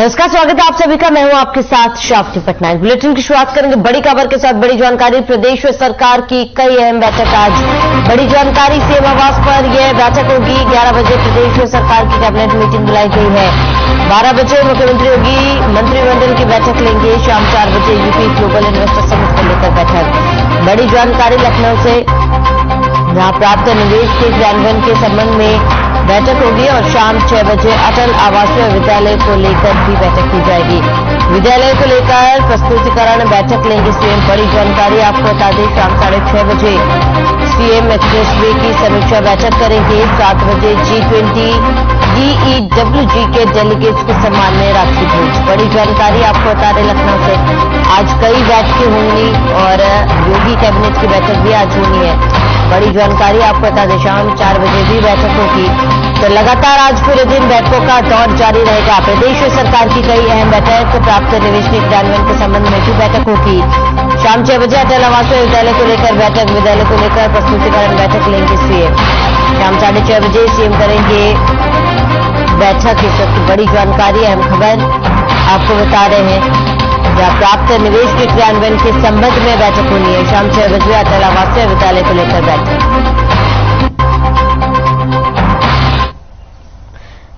नमस्कार, स्वागत है आप सभी का। मैं हूं आपके साथ शाफ्ती पटनायक। बुलेटिन की शुरुआत करेंगे बड़ी खबर के साथ। बड़ी जानकारी, प्रदेश सरकार की कई अहम बैठक आज। बड़ी जानकारी, सीएम आवास पर यह बैठक होगी। 11 बजे प्रदेश सरकार की कैबिनेट मीटिंग बुलाई गई है। 12 बजे मुख्यमंत्री योगी मंत्रिमंडल की बैठक लेंगे। शाम 4 बजे यूपी ग्लोबल इन्वेस्टर समिट को लेकर बैठक। बड़ी जानकारी लखनऊ से, जहां प्राप्त निवेश के क्रियान्वयन के संबंध में बैठक होगी और शाम 6 बजे अटल आवासीय विद्यालय को लेकर भी बैठक की जाएगी। विद्यालय को लेकर प्रस्तुतिकरण बैठक लेंगे सीएम। बड़ी जानकारी आपको बता दें, शाम 6:30 बजे सीएम एक्सप्रेसवे की समीक्षा बैठक करेंगे। 7 बजे G20 DEWG के डेलीगेट्स के सम्मान में राखी भोज। बड़ी जानकारी आपको बता दें, लखनऊ से आज कई बैठकें होंगी और योगी कैबिनेट की बैठक भी आज होनी है। बड़ी जानकारी आपको बता दें, शाम 4 बजे भी बैठक होगी। तो लगातार आज पूरे दिन बैठकों का दौर जारी रहेगा। प्रदेश सरकार की कई अहम बैठक, प्राप्त निवेश के क्रियान्वयन के संबंध में भी बैठक होगी। शाम 6 बजे अटल आवासीय विद्यालय को लेकर बैठक। विद्यालय को लेकर प्रस्तुतिकरण बैठक लेंगे सीएम। शाम 6:30 बजे सीएम करेंगे बैठक। इस वक्त बड़ी जानकारी, अहम खबर आपको बता रहे हैं, जहां प्राप्त निवेश के क्रियान्वयन के संबंध में बैठक होनी है। शाम 6 बजे अटल आवासीय विद्यालय को लेकर बैठक।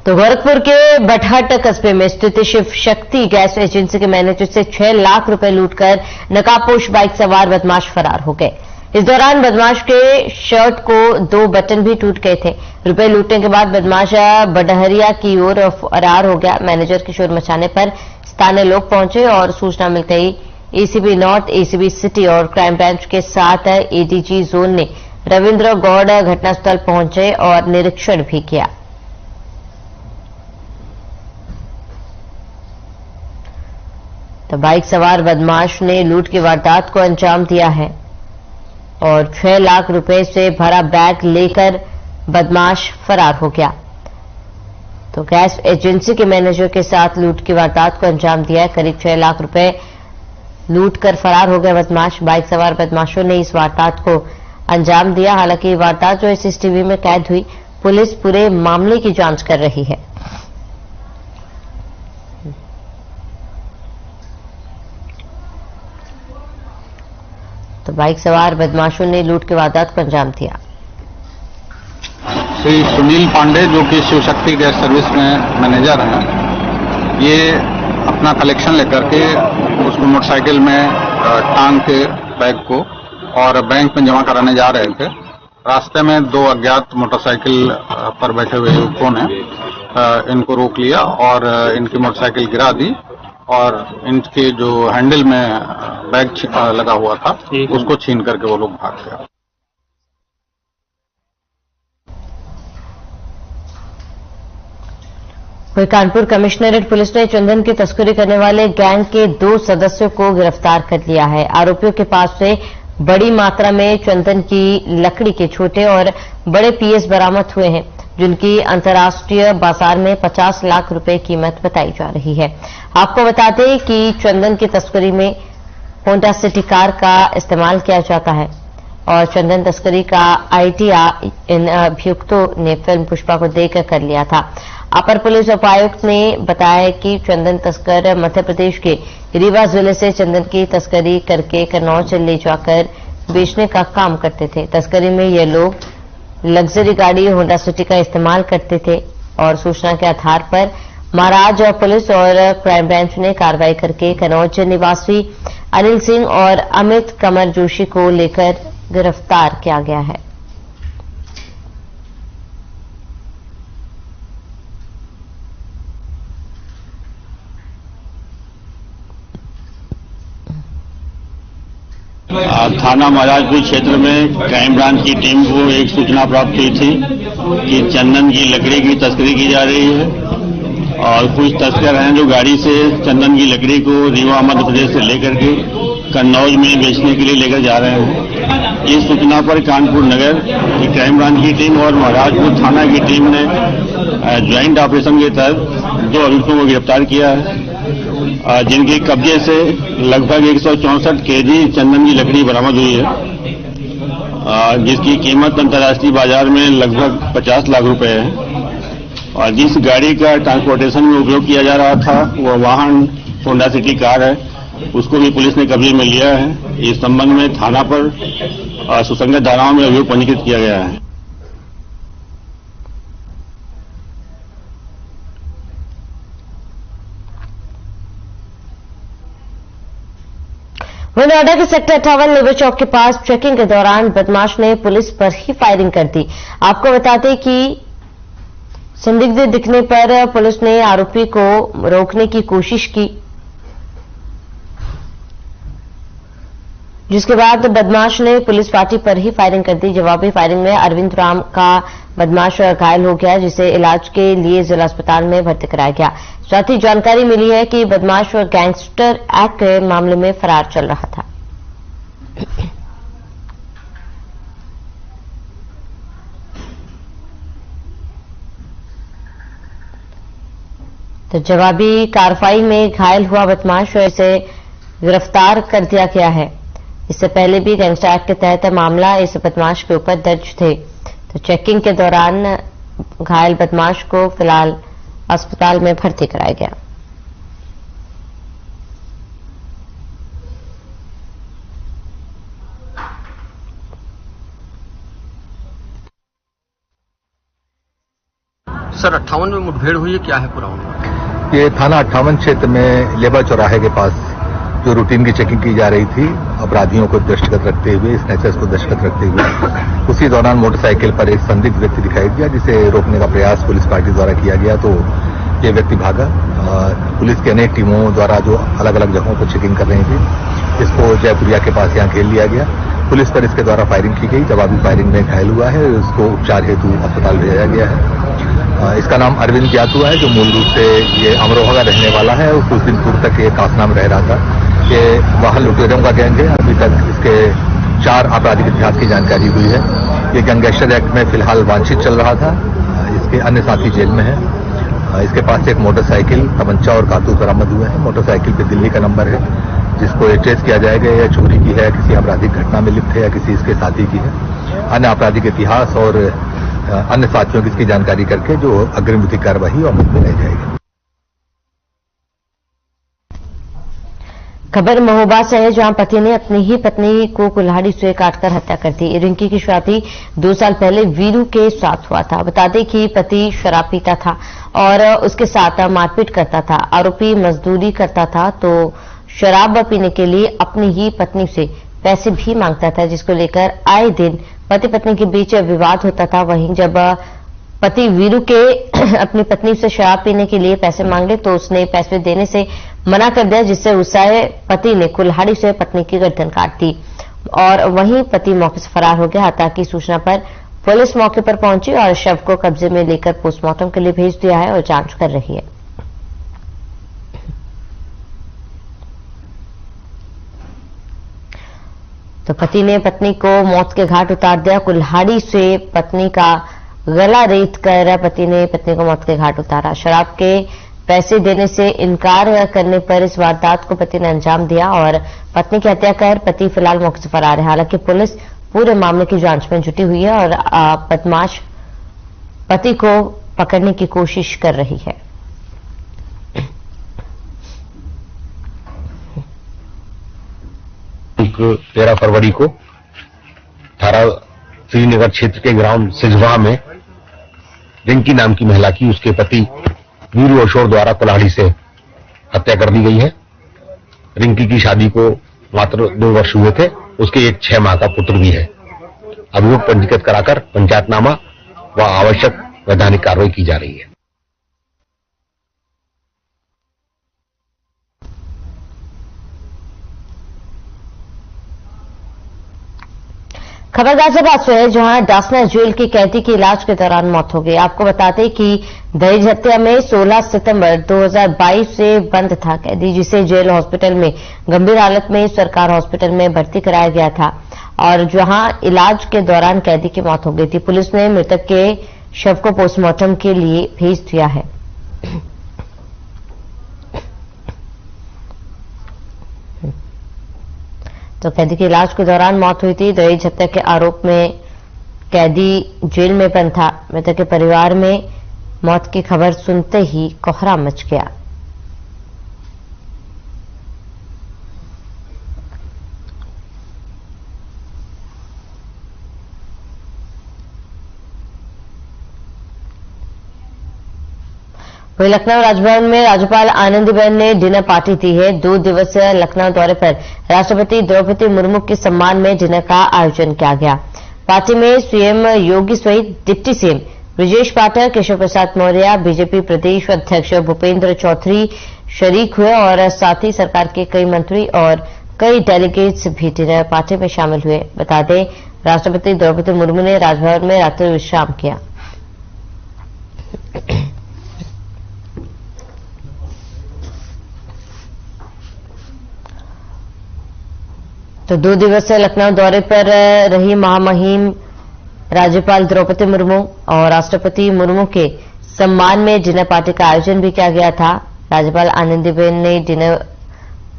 तो गोरखपुर के बटहट कस्बे में स्थित शिव शक्ति गैस एजेंसी के मैनेजर से 6 लाख रुपए लूटकर नकाबपोश बाइक सवार बदमाश फरार हो गए। इस दौरान बदमाश के शर्ट को 2 बटन भी टूट गए थे। रुपए लूटने के बाद बदमाश बडहरिया की ओर फरार हो गया। मैनेजर की शोर मचाने पर स्थानीय लोग पहुंचे और सूचना मिलते ही एसीबी नॉर्थ, एसीबी सिटी और क्राइम ब्रांच के साथ एडीजी जोन ने रविंद्र गौड़ घटनास्थल पहुंचे और निरीक्षण भी किया। तो बाइक सवार बदमाश ने लूट की वारदात को अंजाम दिया है और 6 लाख रुपए से भरा बैग लेकर बदमाश फरार हो गया। तो गैस एजेंसी के मैनेजर के साथ लूट की वारदात को अंजाम दिया है। करीब 6 लाख रुपए लूट कर फरार हो गए बदमाश। बाइक सवार बदमाशों ने इस वारदात को अंजाम दिया। हालांकि ये वारदात जो सीसीटीवी में कैद हुई, पुलिस पूरे मामले की जांच कर रही है। तो बाइक सवार बदमाशों ने लूट की वारदात को अंजाम दिया। श्री सुनील पांडे, जो कि शिव शक्ति गैस सर्विस में मैनेजर हैं, ये अपना कलेक्शन लेकर के उसको मोटरसाइकिल में टांग के बैग को और बैंक में जमा कराने जा रहे थे। रास्ते में 2 अज्ञात मोटरसाइकिल पर बैठे हुए युवकों ने इनको रोक लिया और इनकी मोटरसाइकिल गिरा दी और इनके जो हैंडल में बैग लगा हुआ था उसको छीन करके वो लोग भाग गए। वहीं कानपुर कमिश्नरेट पुलिस ने चंदन की तस्करी करने वाले गैंग के 2 सदस्यों को गिरफ्तार कर लिया है। आरोपियों के पास से बड़ी मात्रा में चंदन की लकड़ी के छोटे और बड़े पीस बरामद हुए हैं, जिनकी अंतर्राष्ट्रीय बाजार में 50 लाख रुपए कीमत बताई जा रही है। आपको बता दें कि चंदन की तस्करी में होंडा सिटी कार का इस्तेमाल किया जाता है और चंदन तस्करी का आइडिया इन अभियुक्तों ने फिल्म पुष्पा को देकर कर लिया था। अपर पुलिस उपायुक्त ने बताया कि चंदन तस्कर मध्य प्रदेश के रीवा जिले से चंदन की तस्करी करके कन्नौज ले जाकर बेचने का काम करते थे। तस्करी में ये लोग लग्जरी गाड़ी होंडा सिटी का इस्तेमाल करते थे और सूचना के आधार पर महाराज पुलिस और क्राइम ब्रांच ने कार्रवाई करके कन्नौज निवासी अनिल सिंह और अमित कमर जोशी को लेकर गिरफ्तार किया गया है। थाना महाराजपुर क्षेत्र में क्राइम ब्रांच की टीम को एक सूचना प्राप्त हुई थी कि चंदन की लकड़ी की तस्करी की जा रही है और कुछ तस्कर हैं जो गाड़ी से चंदन की लकड़ी को रीवा मध्य प्रदेश से लेकर के कन्नौज में बेचने के लिए लेकर जा रहे हैं। इस सूचना पर कानपुर नगर की क्राइम ब्रांच की टीम और महाराजपुर थाना की टीम ने ज्वाइंट ऑपरेशन के तहत 2 अभियुक्तों को गिरफ्तार किया है, जिनके कब्जे से लगभग 164 केजी चंदन की लकड़ी बरामद हुई है, जिसकी कीमत अंतर्राष्ट्रीय बाजार में लगभग 50 लाख रुपए है और जिस गाड़ी का ट्रांसपोर्टेशन में उपयोग किया जा रहा था वह वाहन होंडा सिटी कार है, उसको भी पुलिस ने कब्जे में लिया है। इस संबंध में थाना पर सुसंगत धाराओं में अभियोग पंजीकृत किया गया है। वहीं नोएडा के सेक्टर 58 लेबर चौक के पास चेकिंग के दौरान बदमाश ने पुलिस पर ही फायरिंग कर दी। आपको बता दें कि संदिग्ध दिखने पर पुलिस ने आरोपी को रोकने की कोशिश की, जिसके बाद बदमाश ने पुलिस पार्टी पर ही फायरिंग कर दी। जवाबी फायरिंग में अरविंद राम का बदमाश घायल हो गया, जिसे इलाज के लिए जिला अस्पताल में भर्ती कराया गया। साथ ही जानकारी मिली है कि बदमाश गैंगस्टर एक्ट के मामले में फरार चल रहा था। तो जवाबी कार्रवाई में घायल हुआ बदमाश और इसे गिरफ्तार कर दिया गया है। इससे पहले भी गैंगस्टर एक्ट के तहत मामला इस बदमाश के ऊपर दर्ज थे। तो चेकिंग के दौरान घायल बदमाश को फिलहाल अस्पताल में भर्ती कराया गया। सर 58 में मुठभेड़ हुई है, क्या है पूरा मामला? ये थाना 58 क्षेत्र में लेबर चौराहे के पास जो रूटीन की चेकिंग की जा रही थी अपराधियों को दृष्टिगत रखते हुए, स्नैचर्स को दृष्टिगत रखते हुए, उसी दौरान मोटरसाइकिल पर एक संदिग्ध व्यक्ति दिखाई दिया, जिसे रोकने का प्रयास पुलिस पार्टी द्वारा किया गया। तो ये व्यक्ति भागा। पुलिस की अनेक टीमों द्वारा जो अलग अलग जगहों पर चेकिंग कर रही थी, इसको जयपुरिया के पास यहाँ घेर लिया गया। पुलिस पर इसके द्वारा फायरिंग की गई। जवाबी फायरिंग में घायल हुआ है, उसको उपचार हेतु अस्पताल भेजा गया है। इसका नाम अरविंद ज्ञात हुआ है, जो मूल रूप से ये अमरोहा का रहने वाला है और कुछ दिन पूर्व तक ये कासनाम रह रहा था। ये वाहन लुटेरों का गैंग है। अभी तक इसके 4 आपराधिक इतिहास की जानकारी हुई है। ये गैंगस्टर एक्ट में फिलहाल वांछित चल रहा था। इसके अन्य साथी जेल में है। इसके पास एक मोटरसाइकिल, तमंचा और कारतूस बरामद हुए हैं। मोटरसाइकिल पे दिल्ली का नंबर है, जिसको ये ट्रेस किया जाएगा या चोरी की है, किसी आपराधिक घटना में लिप्त है या किसी इसके साथी की है। अन्य आपराधिक इतिहास और अन्य साथियों की इसकी जानकारी करके जो अग्रिम विधिक कार्यवाही अमल में लाई जाएगी। खबर महोबा से है, जहां पति ने अपनी ही पत्नी को कुल्हाड़ी से काटकर हत्या कर दी। रिंकी की शादी 2 साल पहले वीरू के साथ हुआ था। बता दें कि पति शराब पीता था और उसके साथ मारपीट करता था। आरोपी मजदूरी करता था तो शराब पीने के लिए अपनी ही पत्नी से पैसे भी मांगता था, जिसको लेकर आए दिन पति पत्नी के बीच विवाद होता था। वहीं जब पति वीरू के अपनी पत्नी से शराब पीने के लिए पैसे मांगे तो उसने पैसे देने से मना कर दिया, जिससे गुस्साए पति ने कुल्हाड़ी से पत्नी की गर्दन काट दी और वहीं पति मौके से फरार हो गया। हत्या की सूचना पर पुलिस मौके पर पहुंची और शव को कब्जे में लेकर पोस्टमार्टम के लिए भेज दिया है और जांच कर रही है। तो पति ने पत्नी को मौत के घाट उतार दिया। कुल्हाड़ी से पत्नी का गला रेत कर पति ने पत्नी को मौत के घाट उतारा। शराब के पैसे देने से इनकार करने पर इस वारदात को पति ने अंजाम दिया और पत्नी की हत्या कर पति फिलहाल मौके से फरार है। हालांकि पुलिस पूरे मामले की जांच में जुटी हुई है और बदमाश पति को पकड़ने की कोशिश कर रही है। 13 फरवरी को थाना श्रीनगर क्षेत्र के ग्राम सिजवा में रिंकी नाम की महिला की उसके पति वीरू अशोर द्वारा कुल्हाड़ी से हत्या कर दी गई है। रिंकी की शादी को मात्र 2 वर्ष हुए थे। उसके एक 6 माह का पुत्र भी है। अभियोग पंजीकृत कराकर पंचायतनामा व आवश्यक वैधानिक कार्रवाई की जा रही है। खबर गाजियाबाद से है, जहां डासना जेल की कैदी की इलाज के दौरान मौत हो गई। आपको बताते कि दहेज हत्या में 16 सितंबर 2022 से बंद था कैदी, जिसे जेल हॉस्पिटल में गंभीर हालत में सरकार हॉस्पिटल में भर्ती कराया गया था और जहां इलाज के दौरान कैदी की मौत हो गई थी। पुलिस ने मृतक के शव को पोस्टमार्टम के लिए भेज दिया है। तो कैदी के इलाज के दौरान मौत हुई थी। दहेज हत्या के आरोप में कैदी जेल में बंद था। मृतक के परिवार में मौत की खबर सुनते ही कोहराम मच गया। वहीं लखनऊ राजभवन में राज्यपाल आनंदीबेन ने डिनर पार्टी दी है। 2 दिवसीय लखनऊ दौरे पर राष्ट्रपति द्रौपदी मुर्मू के सम्मान में डिनर का आयोजन किया गया। पार्टी में सीएम योगी सहित deputy CM Brajesh Pathak, Keshav Prasad Maurya, BJP प्रदेश अध्यक्ष भूपेंद्र चौधरी शरीक हुए और साथ ही सरकार के कई मंत्री और कई डेलीगेट्स भी डिनर पार्टी में शामिल हुए। बता दें, राष्ट्रपति द्रौपदी मुर्मू ने राजभवन में रात्रि विश्राम किया। तो 2 दिवसीय लखनऊ दौरे पर रही महामहिम राज्यपाल द्रौपदी मुर्मू और राष्ट्रपति मुर्मू के सम्मान में डिनर पार्टी का आयोजन भी किया गया था। राज्यपाल आनंदीबेन ने डिनर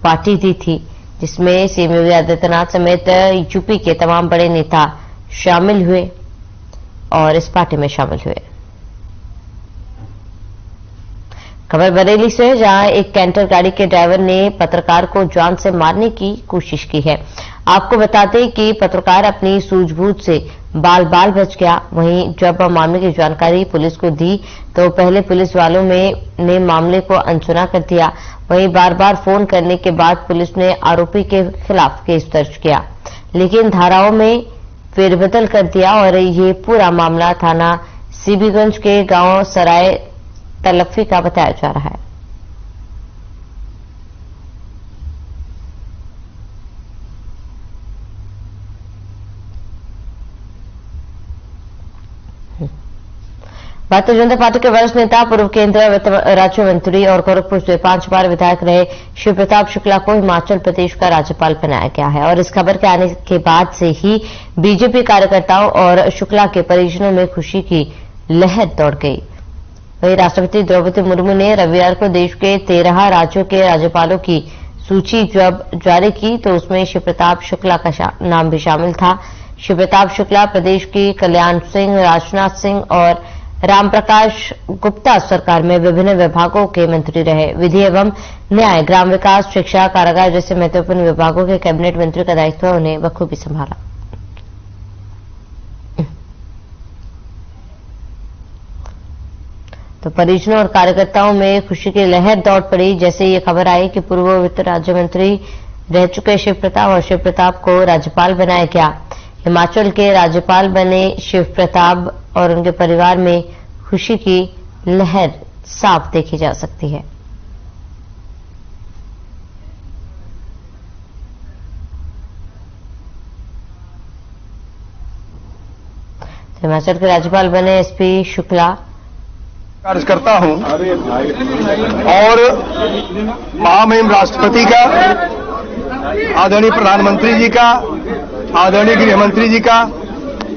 पार्टी दी थी, जिसमें सीएम योगी आदित्यनाथ समेत यूपी के तमाम बड़े नेता शामिल हुए और इस पार्टी में शामिल हुए। खबर बरेली से है, जहां एक कैंटर गाड़ी के ड्राइवर ने पत्रकार को जान से मारने की कोशिश की है। आपको बता दें कि पत्रकार अपनी सूझबूझ से बाल बाल बच गया। वहीं जब मामले की जानकारी पुलिस को दी तो पहले पुलिस वालों ने मामले को अनसुना कर दिया। वहीं बार बार फोन करने के बाद पुलिस ने आरोपी के खिलाफ केस दर्ज किया, लेकिन धाराओं में फेरबदल कर दिया और ये पूरा मामला थाना सीबीगंज के गांव सराय तलफी का बताया जा रहा है। भारतीय जनता पार्टी के वरिष्ठ नेता, पूर्व केंद्रीय वित्त राज्य मंत्री और गोरखपुर से 5 बार विधायक रहे शिव प्रताप शुक्ला को हिमाचल प्रदेश का राज्यपाल बनाया गया है और इस खबर के आने के बाद से ही बीजेपी कार्यकर्ताओं और शुक्ला के परिजनों में खुशी की लहर दौड़ गई। वहीं राष्ट्रपति द्रौपदी मुर्मू ने रविवार को देश के 13 राज्यों के राज्यपालों की सूची जब जारी की तो उसमें शिव प्रताप शुक्ला का नाम भी शामिल था। शिव प्रताप शुक्ला प्रदेश की कल्याण सिंह, राजनाथ सिंह और रामप्रकाश गुप्ता सरकार में विभिन्न विभागों के मंत्री रहे। विधि एवं न्याय, ग्राम विकास, शिक्षा, कारागार जैसे महत्वपूर्ण विभागों के कैबिनेट मंत्री का दायित्व उन्हें बखूबी संभाला। तो परिजनों और कार्यकर्ताओं में खुशी की लहर दौड़ पड़ी जैसे ये खबर आई कि पूर्व वित्त राज्य मंत्री रह चुके शिव प्रताप और शिव प्रताप को राज्यपाल बनाया गया। हिमाचल के राज्यपाल बने शिव प्रताप और उनके परिवार में खुशी की लहर साफ देखी जा सकती है। हिमाचल के राज्यपाल बने एसपी शुक्ला। कार्य करता हूं और महामहिम राष्ट्रपति का, आदरणीय प्रधानमंत्री जी का, आदरणीय गृह मंत्री जी का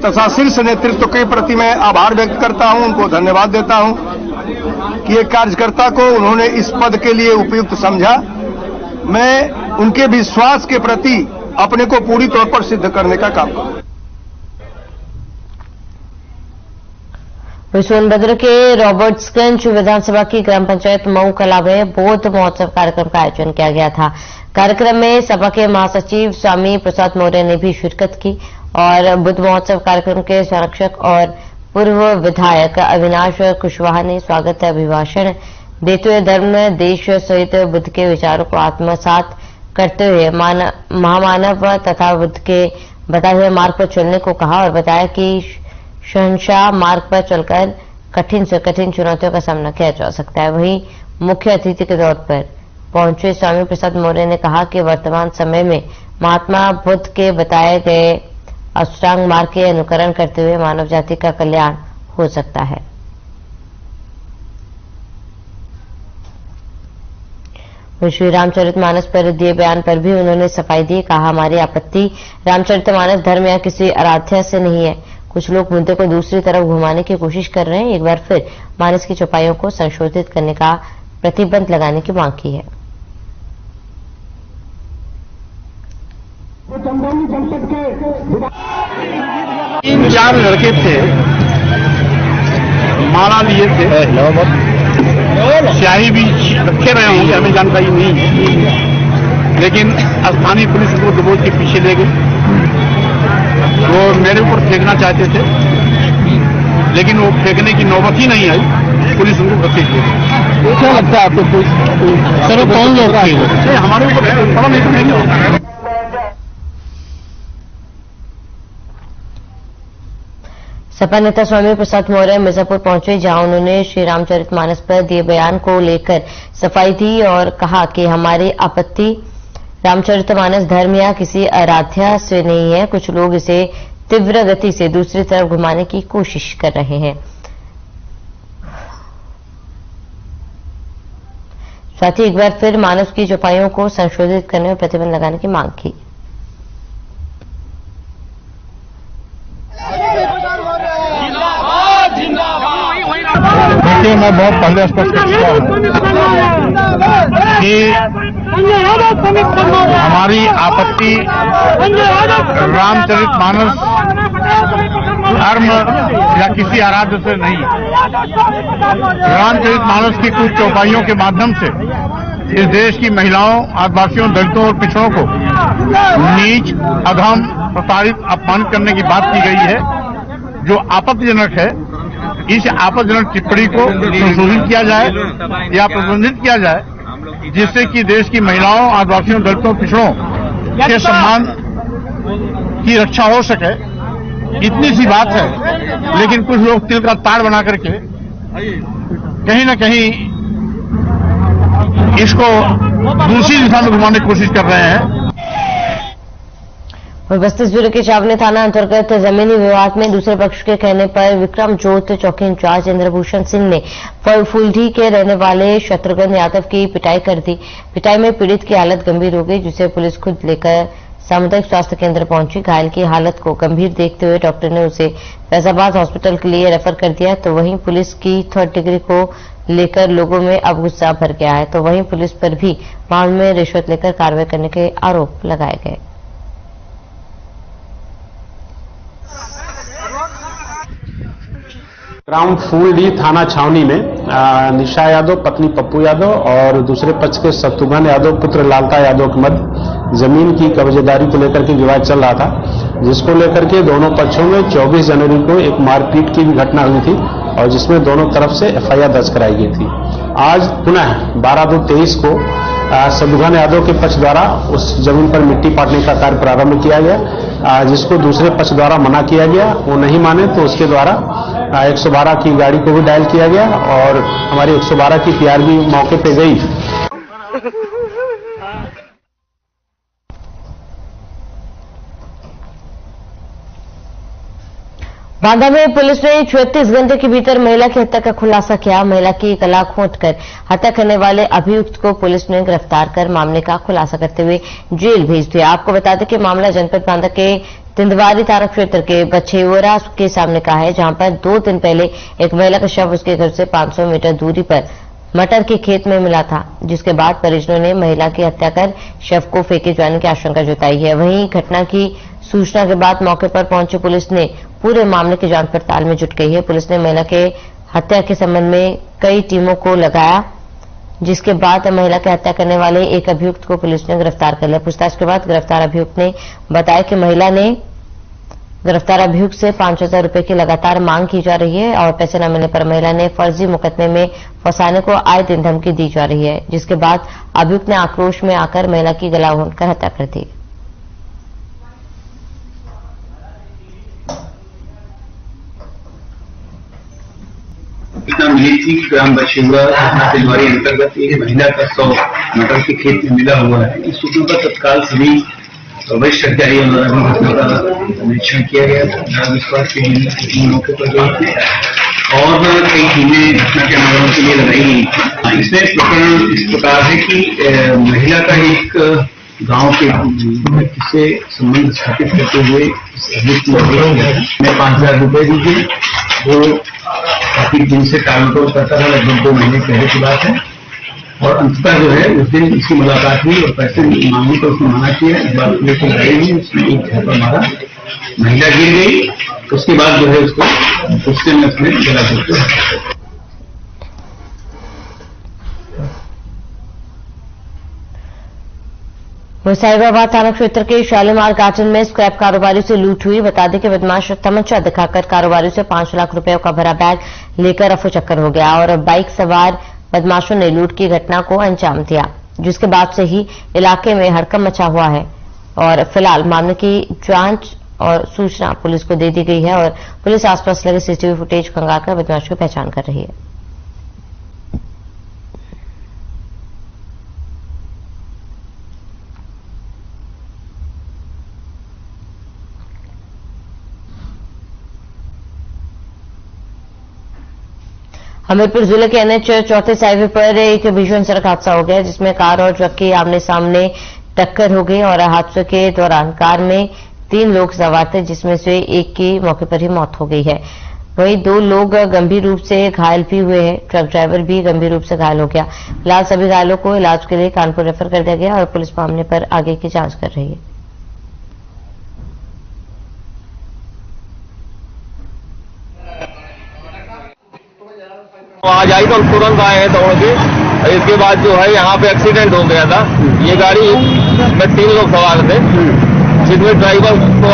तथा शीर्ष नेतृत्व के प्रति मैं आभार व्यक्त करता हूं, उनको धन्यवाद देता हूं कि एक कार्यकर्ता को उन्होंने इस पद के लिए उपयुक्त समझा। मैं उनके विश्वास के प्रति अपने को पूरी तौर पर सिद्ध करने का काम करूंगा। सोनभद्र के रॉबर्ट्सगंज विधानसभा की ग्राम पंचायत मऊ कला में बौद्ध महोत्सव कार्यक्रम का आयोजन किया गया था। कार्यक्रम में सभा के महासचिव स्वामी प्रसाद मौर्य ने भी शिरकत की और बुद्ध महोत्सव कार्यक्रम के संरक्षक और पूर्व विधायक अविनाश कुशवाहा ने स्वागत अभिभाषण देते हुए धर्म, देश सहित बुद्ध के विचारों को आत्मसात करते हुए महामानव तथा बुद्ध के बताए हुए मार्ग पर चलने को कहा और बताया कि शहंशाह मार्ग पर चलकर कठिन से कठिन चुनौतियों का सामना किया जा सकता है। वहीं मुख्य अतिथि के तौर पर पहुंचे स्वामी प्रसाद मौर्य ने कहा कि वर्तमान समय में महात्मा बुद्ध के बताए गए अष्टांग मार्ग के अनुकरण करते हुए मानव जाति का कल्याण हो सकता है। श्री रामचरितमानस पर दिए बयान पर भी उन्होंने सफाई दी। कहा, हमारी आपत्ति रामचरितमानस धर्म या किसी आराध्य से नहीं है। कुछ लोग मुद्दे को दूसरी तरफ घुमाने की कोशिश कर रहे हैं। एक बार फिर मानस की चौपाइयों को संशोधित करने का प्रतिबंध लगाने की मांग की है। तीन चार लड़के थे माला लिए थे, स्याही भी रखे रहे होंगे, हमें जानकारी नहीं है, लेकिन स्थानीय पुलिस को दबोच के पीछे ले गई। वो मेरे ऊपर फेंकना चाहते थे, लेकिन वो फेंकने की नौबत ही नहीं आई, पुलिस उनको घसीट ले गई। क्या लगता है आपको? सर कौन लोग थे? हमारे ऊपर पता नहीं। सपा नेता स्वामी प्रसाद मौर्य मिर्जापुर पहुंचे, जहां उन्होंने श्री रामचरितमानस पर दिए बयान को लेकर सफाई दी और कहा कि हमारी आपत्ति रामचरितमानस धर्म या किसी आराध्या से नहीं है। कुछ लोग इसे तीव्र गति से दूसरी तरफ घुमाने की कोशिश कर रहे हैं। साथ ही एक बार फिर मानस की चौपाइयों को संशोधित करने और प्रतिबंध लगाने की मांग की। देखिए, मैं बहुत पहले स्पष्ट कर चुका हूं कि हमारी आपत्ति रामचरितमानस धर्म या किसी आराध्य से नहीं। रामचरितमानस की कुछ चौपाइयों के माध्यम से इस देश की महिलाओं, आदिवासियों, दलितों और पिछड़ों को नीच, अधम, प्रताड़ित, अपमानित करने की बात की गई है, जो आपत्तिजनक है। इस आपत्तिजनक टिप्पणी को संशोधित किया जाए या प्रतिबंधित किया जाए, जिससे कि देश की महिलाओं, आदिवासियों, दलितों, पिछड़ों के सम्मान की रक्षा हो सके। इतनी सी बात है, लेकिन कुछ लोग तिल का ताड़ बना करके कहीं न कहीं इसको दूसरी दिशा में घुमाने की कोशिश कर रहे हैं। और बस्ती जिले के चावनी थाना अंतर्गत जमीनी विवाद में दूसरे पक्ष के कहने पर विक्रम जोत चौकी इंचार्ज इंद्रभूषण सिंह ने फूलढी के रहने वाले शत्रुघ्न यादव की पिटाई कर दी। पिटाई में पीड़ित की हालत गंभीर हो गई, जिसे पुलिस खुद लेकर सामुदायिक स्वास्थ्य केंद्र पहुंची। घायल की हालत को गंभीर देखते हुए डॉक्टर ने उसे फैजाबाद हॉस्पिटल के लिए रेफर कर दिया। तो वहीं पुलिस की 3rd डिग्री को लेकर लोगों में अब गुस्सा भर गया है। तो वहीं पुलिस पर भी मामले में रिश्वत लेकर कार्रवाई करने के आरोप लगाए गए। ग्राउंड फूलडी थाना छावनी में निशा यादव पत्नी पप्पू यादव और दूसरे पक्ष के शत्रुघ्न यादव पुत्र लालता यादव के मध्य जमीन की कब्जेदारी को लेकर के विवाद चल रहा था, जिसको लेकर के दोनों पक्षों में 24 जनवरी को एक मारपीट की भी घटना हुई थी और जिसमें दोनों तरफ से FIR दर्ज कराई गई थी। आज पुनः 12/2/23 को शत्रुघ्न यादव के पक्ष द्वारा उस जमीन पर मिट्टी पाटने का कार्य प्रारंभ किया गया, जिसको दूसरे पक्ष द्वारा मना किया गया। वो नहीं माने तो उसके द्वारा 112 की गाड़ी को भी डायल किया गया और हमारी 112 की PR भी मौके पे गई। बांदा में पुलिस ने 36 घंटे के भीतर महिला की हत्या का खुलासा किया। महिला की गला घोंटकर हत्या करने वाले अभियुक्त को पुलिस ने गिरफ्तार कर मामले का खुलासा करते हुए जेल भेज दिया। आपको बता दें कि मामला जनपद बांदा के तिंदवारी थाना क्षेत्र के बछेवरा के सामने का है, जहां पर 2 दिन पहले एक महिला का शव उसके घर से 500 मीटर दूरी पर मटर के खेत में मिला था, जिसके बाद परिजनों ने महिला की हत्या कर शव को फेंके जाने की आशंका जताई है। वहीं घटना की सूचना के बाद मौके पर पहुंची पुलिस ने पूरे मामले की जांच पड़ताल में जुट गई है। पुलिस ने महिला के हत्या के संबंध में कई टीमों को लगाया, जिसके बाद महिला की हत्या करने वाले एक अभियुक्त को पुलिस ने गिरफ्तार कर लिया। पूछताछ के बाद गिरफ्तार अभियुक्त ने बताया कि महिला ने गिरफ्तार अभियुक्त से 5,000 रुपए की लगातार मांग की जा रही है और पैसे न मिलने पर महिला ने फर्जी मुकदमे में फंसाने को आए दिन धमकी दी जा रही है, जिसके बाद अभियुक्त ने आक्रोश में आकर महिला की गला घोंटकर हत्या कर दी। मिली थी ग्राम बछेवरा तिलवारी अंतर्गत एक महिला का शव मटर के खेत में मिला हुआ है। इस सूचना पर तत्काल सभी वरिष्ठ अधिकारियों द्वारा घटना का निरीक्षण किया गया था। विश्वास के मौके पर गई थी और कई टीमें घटना के अनुगमन के लिए लगाई गई। इसमें प्रकरण इस प्रकार है कि महिला का एक गांव के से संबंध स्थापित करते हुए 5,000 रुपए दीजिए, वो काफी दिन से टालमटोल करता था, लगभग 2 महीने पहले की बात है। और अंततः जो है उस दिन उसकी मुलाकात हुई और पैसे मांगी तो उसने मना किया। इस बार लेकर गई, उसने एक घर पर मारा, महिला गिर गई। उसके बाद जो है उसको उससे मैं अपने जिला को मुसाहिबाबाद थाना क्षेत्र के शालीमार गार्डन में स्क्रैप कारोबारियों से लूट हुई। बता दें कि बदमाश तमंचा दिखाकर कारोबारियों से 5 लाख रुपए का भरा बैग लेकर रफू चक्कर हो गया और बाइक सवार बदमाशों ने लूट की घटना को अंजाम दिया, जिसके बाद से ही इलाके में हड़कंप मचा हुआ है और फिलहाल मामले की जांच और सूचना पुलिस को दे दी गई है और पुलिस आसपास लगे सीसीटीवी फुटेज खंगालकर बदमाशों की पहचान कर रही है। हमीरपुर जिले के एनएच 34 हाईवे पर एक भीषण सड़क हादसा हो गया, जिसमें कार और ट्रक की आमने सामने टक्कर हो गई और हादसे के दौरान कार में 3 लोग सवार थे, जिसमें से एक की मौके पर ही मौत हो गई है। वहीं 2 लोग गंभीर रूप से घायल भी हुए हैं। ट्रक ड्राइवर भी गंभीर रूप से घायल हो गया। फिलहाल सभी घायलों को इलाज के लिए कानपुर रेफर कर दिया गया और पुलिस मामले पर आगे की जांच कर रही है। आज आई तो तुरंत आए हैं दौड़ के। इसके बाद जो है यहाँ पे एक्सीडेंट हो गया था। ये गाड़ी में 3 लोग सवार थे, जिसमें ड्राइवर को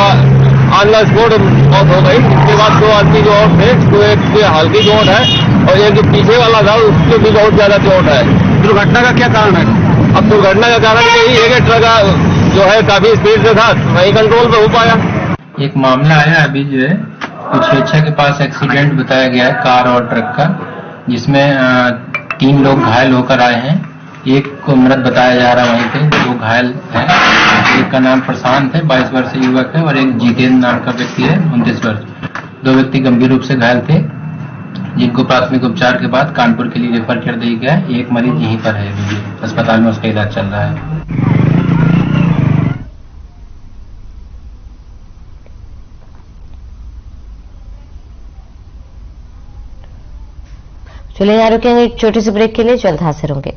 ऑन द स्पॉट मौत हो गई। इसके बाद 2 आदमी जो और थे, तो एक की हल्की चोट है और एक जो पीछे वाला था उसको भी बहुत ज्यादा चोट है। दुर्घटना का क्या कारण है? अब दुर्घटना का कारण यही है कि ट्रक जो है काफी स्पीड से था, वही कंट्रोल पे हो पाया। एक मामला आया अभी जो है कुछेच्छा के पास एक्सीडेंट बताया गया है कार और ट्रक का, जिसमें 3 लोग घायल होकर आए हैं। एक को मृत बताया जा रहा है, वहीं पे 2 घायल हैं। एक का नाम प्रशांत है, 22 वर्षीय युवक है, और एक जितेंद्र नाम का व्यक्ति है, 29 वर्ष। 2 व्यक्ति गंभीर रूप से घायल थे, जिनको प्राथमिक उपचार के बाद कानपुर के लिए रेफर कर दिया गया है। एक मरीज यहीं पर है, अस्पताल में उसका इलाज चल रहा है। चलिए यहाँ रुकेंगे एक छोटी सी ब्रेक के लिए, जल्द हाजिर होंगे।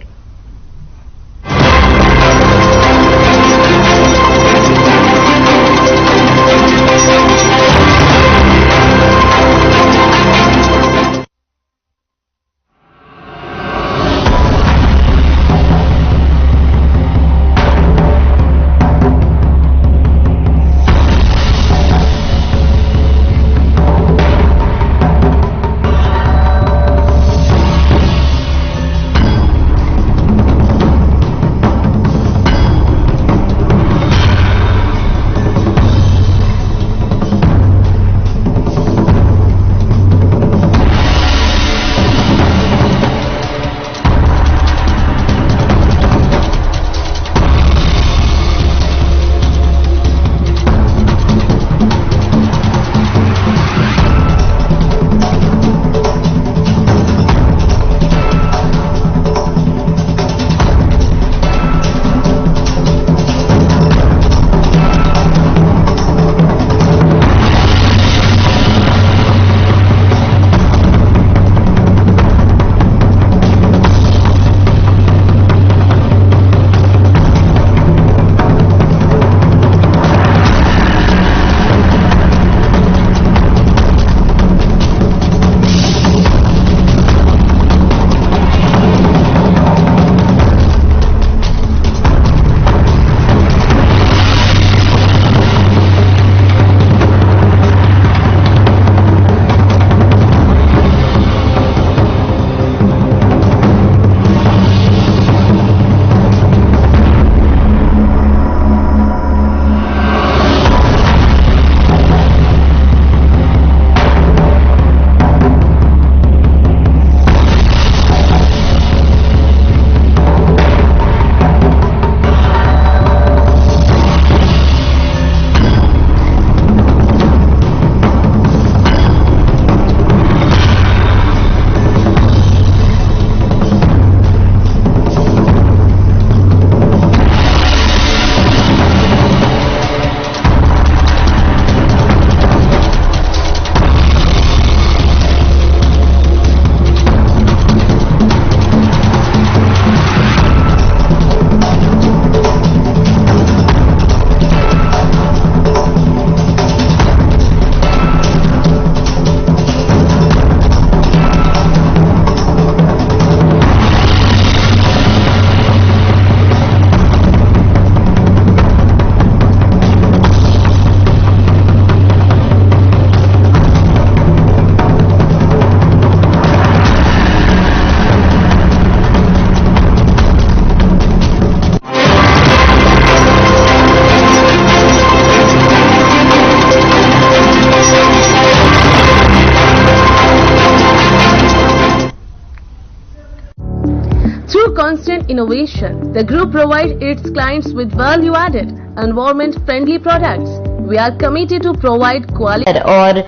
constant innovation. The group provides its clients with value-added, environment-friendly products. We are committed to provide quality. और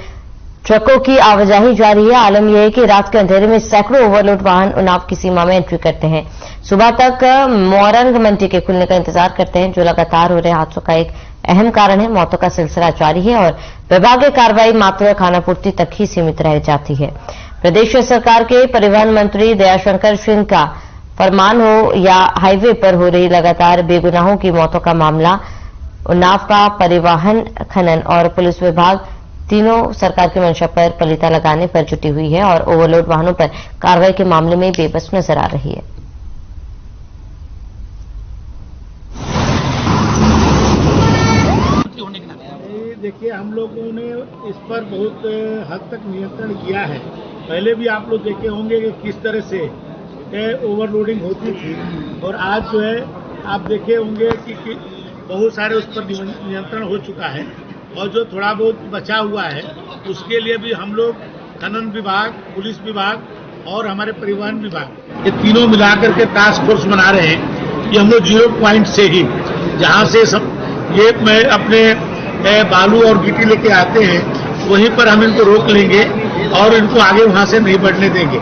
ट्रकों की आवाजाही जारी है। आलम यह है कि रात के अंधेरे में सैकड़ों ओवरलोड वाहन उन्नाव की सीमा में एंट्री करते हैं। सुबह तक मोरंग मंडी के खुलने का इंतजार करते हैं, जो लगातार हो रहे हादसों का एक अहम कारण है। मौतों का सिलसिला जारी है और विभागीय कार्रवाई मात्र खानापूर्ति तक ही सीमित रह जाती है। प्रदेश सरकार के परिवहन मंत्री दयाशंकर सिंह का फरमान हो या हाईवे पर हो रही लगातार बेगुनाहों की मौतों का मामला, उन्नाव का परिवहन, खनन और पुलिस विभाग तीनों सरकार की मंशा पर पलीता लगाने पर जुटी हुई है और ओवरलोड वाहनों पर कार्रवाई के मामले में बेबस नजर आ रही है। देखिए, हम लोगों ने इस पर बहुत हद तक नियंत्रण किया है। पहले भी आप लोग देखे होंगे कि किस तरह से ओवरलोडिंग होती थी और आज जो है आप देखे होंगे कि बहुत सारे उस पर नियंत्रण हो चुका है और जो थोड़ा बहुत बचा हुआ है उसके लिए भी हम लोग खनन विभाग, पुलिस विभाग और हमारे परिवहन विभाग, ये तीनों मिलाकर के टास्क फोर्स बना रहे हैं कि हम लोग 0 पॉइंट से ही जहां से सब ये मैं अपने बालू और गिट्टी लेके आते हैं वहीं पर हम इनको रोक लेंगे और इनको आगे वहां से नहीं बढ़ने देंगे।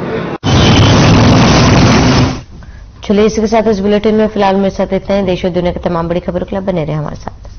चलिए, इसी के साथ इस बुलेटिन में फिलहाल मेरे साथ इतना ही। देश और दुनिया की तमाम बड़ी खबरों के लिए बने रहे हमारे साथ।